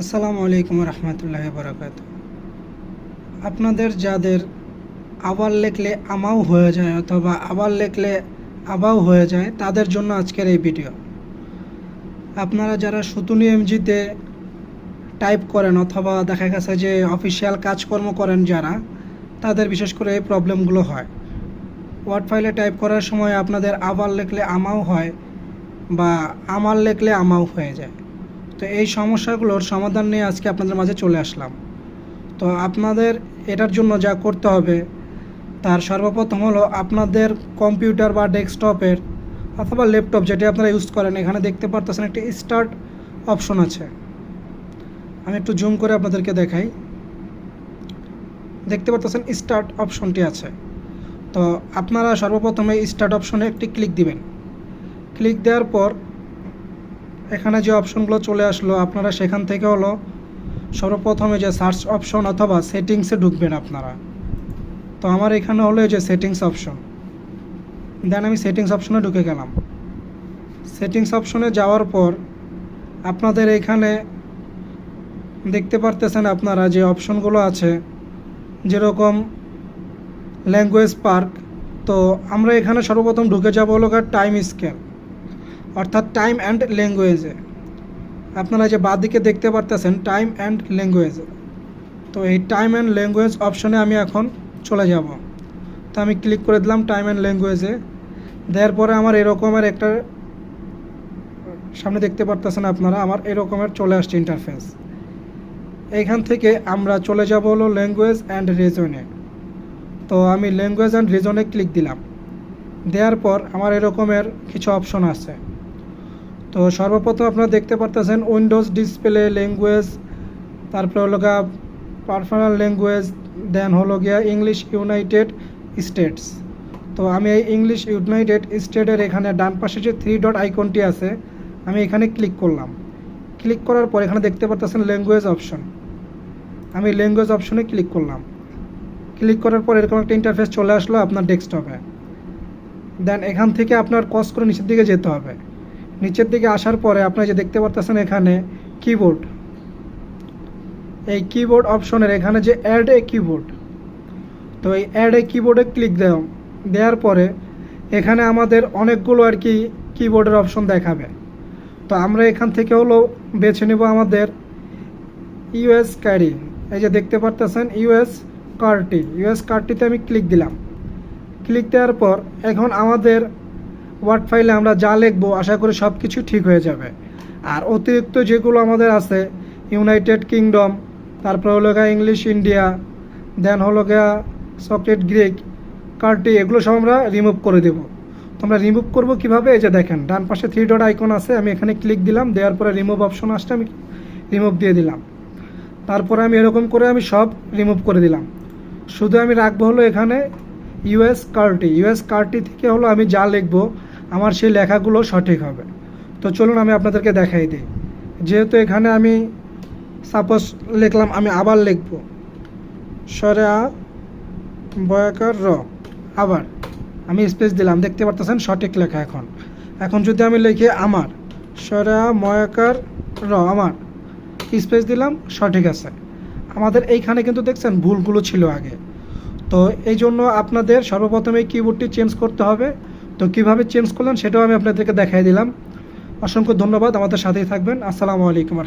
আসসালামু আলাইকুম রহমতুল্লাহ বরকাত। আপনাদের যাদের আবার লিখলে আমাও হয়ে যায় অথবা আবার লিখলে আবাও হয়ে যায় তাদের জন্য আজকের এই ভিডিও। আপনারা যারা সুতুনি এমজিতে টাইপ করেন অথবা দেখা গেছে যে অফিসিয়াল কাজকর্ম করেন যারা, তাদের বিশেষ করে এই প্রবলেমগুলো হয়। ওয়ার্ড ফাইলে টাইপ করার সময় আপনাদের আবার লিখলে আমাও হয় বা আমার লিখলে আমাও হয়ে যায়। তো এই সমস্যাগুলোর সমাধান নিয়ে আজকে আপনাদের মাঝে চলে আসলাম। তো আপনাদের এটার জন্য যা করতে হবে তার সর্বপ্রথম হলো আপনাদের কম্পিউটার বা ডেস্কটপের অথবা ল্যাপটপ যেটি আপনারা ইউজ করেন, এখানে দেখতে পারতেছেন একটি স্টার্ট অপশন আছে। আমি একটু জুম করে আপনাদেরকে দেখাই। দেখতে পারতেছেন স্টার্ট অপশনটি আছে। তো আপনারা সর্বপ্রথমে স্টার্ট অপশনে একটি ক্লিক দিবেন। ক্লিক দেওয়ার পর এখানে যে অপশনগুলো চলে আসলো, আপনারা সেখান থেকে হলো সর্বপ্রথমে যে সার্চ অপশন অথবা সেটিংসে ঢুকবেন আপনারা। তো আমার এখানে হলো এই যে সেটিংস অপশন, দেন আমি সেটিংস অপশনে ঢুকে গেলাম। সেটিংস অপশনে যাওয়ার পর আপনাদের এখানে দেখতে পারতেছেন আপনারা যে অপশনগুলো আছে, যেরকম ল্যাঙ্গুয়েজ পার্ক। তো আমরা এখানে সর্বপ্রথম ঢুকে যাবো হলো টাইম স্কেল অর্থাৎ টাইম অ্যান্ড ল্যাঙ্গুয়েজে। আপনারা যে বাঁদিকে দেখতে পারতেছেন টাইম অ্যান্ড ল্যাঙ্গুয়েজ, তো এই টাইম অ্যান্ড ল্যাঙ্গুয়েজ অপশনে আমি এখন চলে যাব। তো আমি ক্লিক করে দিলাম টাইম অ্যান্ড ল্যাঙ্গুয়েজে। দেওয়ার পরে আমার এরকমের একটা সামনে দেখতে পারতেছেন আপনারা, আমার এরকমের চলে আসছে ইন্টারফেস। এইখান থেকে আমরা চলে যাব হলো ল্যাঙ্গুয়েজ অ্যান্ড রিজনে। তো আমি ল্যাঙ্গুয়েজ অ্যান্ড রিজনে ক্লিক দিলাম। দেওয়ার পর আমার এরকমের কিছু অপশন আছে। তো সর্বপ্রথম আপনারা দেখতে পারতেছেন উইন্ডোজ ডিসপ্লে ল্যাঙ্গুয়েজ, তারপরে হলো গিয়া পার্সোনাল ল্যাঙ্গুয়েজ, দেন হলো গিয়া ইংলিশ ইউনাইটেড স্টেটস। তো আমি এই ইংলিশ ইউনাইটেড স্টেটের এখানে ডান পাশে যে 3 ডট আইকনটি আছে, আমি এখানে ক্লিক করলাম। ক্লিক করার পর এখানে দেখতে পারতেছেন ল্যাঙ্গুয়েজ অপশন, আমি ল্যাঙ্গুয়েজ অপশনে ক্লিক করলাম। ক্লিক করার পর এরকম একটা ইন্টারফেস চলে আসলো আপনার ডেস্কটপে। দেন এখান থেকে আপনার ক্রস করে নিচের দিকে যেতে হবে। নিচের দিকে আসার পরে আপনারা যে দেখতে পারতেছেন এখানে কিবোর্ড, এই কিবোর্ড অপশনের এখানে যে অ্যাড এ কিবোর্ড, তো এই অ্যাড এ কিবোর্ডে ক্লিক দেওয়ার পরে এখানে আমাদের অনেকগুলো আর কি কিবোর্ডের অপশন দেখাবে। তো আমরা এখান থেকে হলো বেছে নেব আমাদের ইউএস কার্টি। এই যে দেখতে পারতেছেন ইউএস কার্টিতে আমি ক্লিক দিলাম। ক্লিক দেওয়ার পর এখন আমাদের ওয়ার্ড ফাইলে আমরা যা লিখবো আশা করি সব কিছু ঠিক হয়ে যাবে। আর অতিরিক্ত যেগুলো আমাদের আছে ইউনাইটেড কিংডম, তারপরে হলো গিয়া ইংলিশ ইন্ডিয়া, দেন হলো গিয়া সকেট গ্রিক কার্টি, এগুলো সব আমরা রিমুভ করে দেব। তো আমরা রিমুভ করবো কীভাবে, এই যে দেখেন ডান পাশে 3 ডট আইকন আছে, আমি এখানে ক্লিক দিলাম। দেওয়ার পরে রিমুভ অপশন আসছে, আমি রিমুভ দিয়ে দিলাম। তারপরে আমি এরকম করে আমি সব রিমুভ করে দিলাম। শুধু আমি রাখবো হলো এখানে ইউএস কার্টি থেকে হলো আমি যা লিখবো আমার সেই লেখাগুলো সঠিক হবে। তো চলুন আমি আপনাদেরকে দেখাই দিই। যেহেতু এখানে আমি সাপোজ লিখলাম, আমি আবার লিখবো সরেয়া বয়াকার র, আবার আমি স্পেস দিলাম, দেখতে পারতেছেন সঠিক লেখা। এখন যদি আমি লিখি আমার সরেয়া ময়াকার র, আমার স্পেস দিলাম, সঠিক আছে। আমাদের এইখানে কিন্তু দেখছেন ভুলগুলো ছিল আগে। তো এই জন্য আপনাদের সর্বপ্রথমে এই কিবোর্ডটি চেঞ্জ করতে হবে। তো কিভাবে চেঞ্জ করলেন সেটাও আমি আপনাদেরকে দেখাই দিলাম। অসংখ্য ধন্যবাদ, আমাদের সাথেই থাকবেন। আসসালামু আলাইকুম।